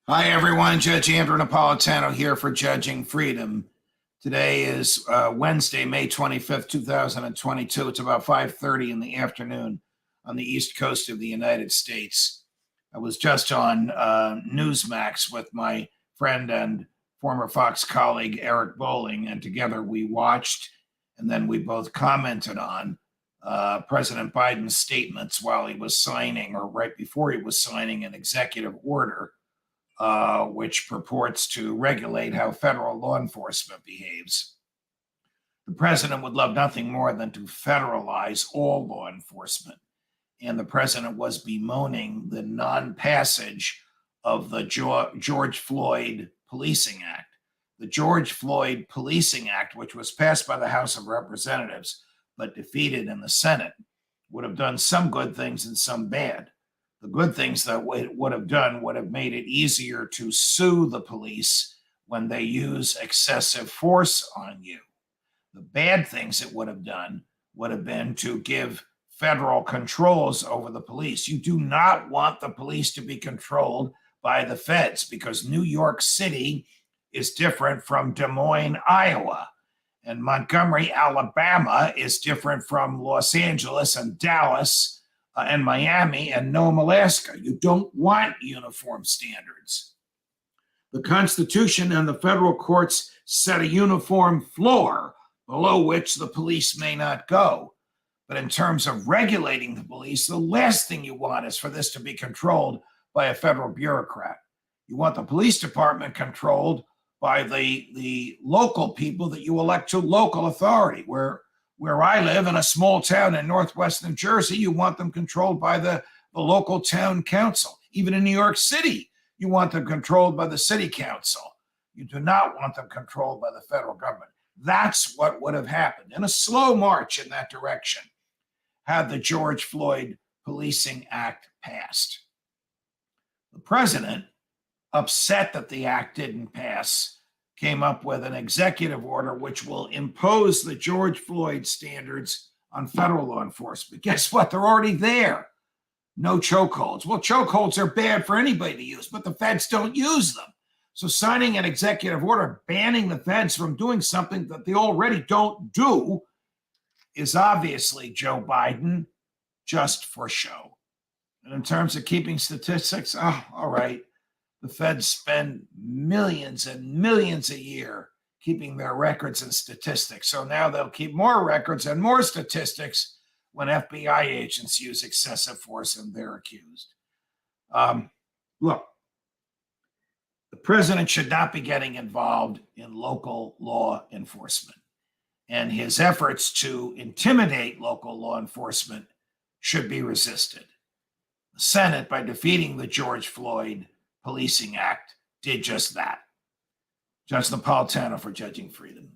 Hi, everyone. Judge Andrew Napolitano here for Judging Freedom. Today is Wednesday, May 25th, 2022. It's about 5:30 in the afternoon on the East Coast of the United States. I was just on Newsmax with my friend and former Fox colleague, Eric Bolling, and together we watched and then we both commented on President Biden's statements while he was signing, or right before he was signing, an executive order which purports to regulate how federal law enforcement behaves. The president would love nothing more than to federalize all law enforcement. And the president was bemoaning the non-passage of the George Floyd Policing Act. The George Floyd Policing Act, which was passed by the House of Representatives but defeated in the Senate, would have done some good things and some bad. The good things that it would have done would have made it easier to sue the police when they use excessive force on you. The bad things it would have done would have been to give federal controls over the police. You do not want the police to be controlled by the feds because New York City is different from Des Moines, Iowa, and Montgomery, Alabama is different from Los Angeles and Dallas and Miami and Nome, Alaska. You don't want uniform standards. The Constitution and the federal courts set a uniform floor below which the police may not go. But in terms of regulating the police, the last thing you want is for this to be controlled by a federal bureaucrat. You want the police department controlled by the local people that you elect to local authority. Where I live in a small town in northwest New Jersey, you want them controlled by the local town council. Even in New York City, you want them controlled by the city council. You do not want them controlled by the federal government. That's what would have happened in a slow march in that direction had the George Floyd Policing Act passed. The president, upset that the act didn't pass, came up with an executive order which will impose the George Floyd standards on federal law enforcement. Guess what? They're already there. No chokeholds. Well, chokeholds are bad for anybody to use, but the feds don't use them. So signing an executive order banning the feds from doing something that they already don't do is obviously Joe Biden just for show. And in terms of keeping statistics, all right. The feds spend millions and millions a year keeping their records and statistics. So now they'll keep more records and more statistics when FBI agents use excessive force and they're accused. Look, the president should not be getting involved in local law enforcement. And his efforts to intimidate local law enforcement should be resisted. The Senate, by defeating the George Floyd Policing Act, did just that. Judge Napolitano for Judging Freedom.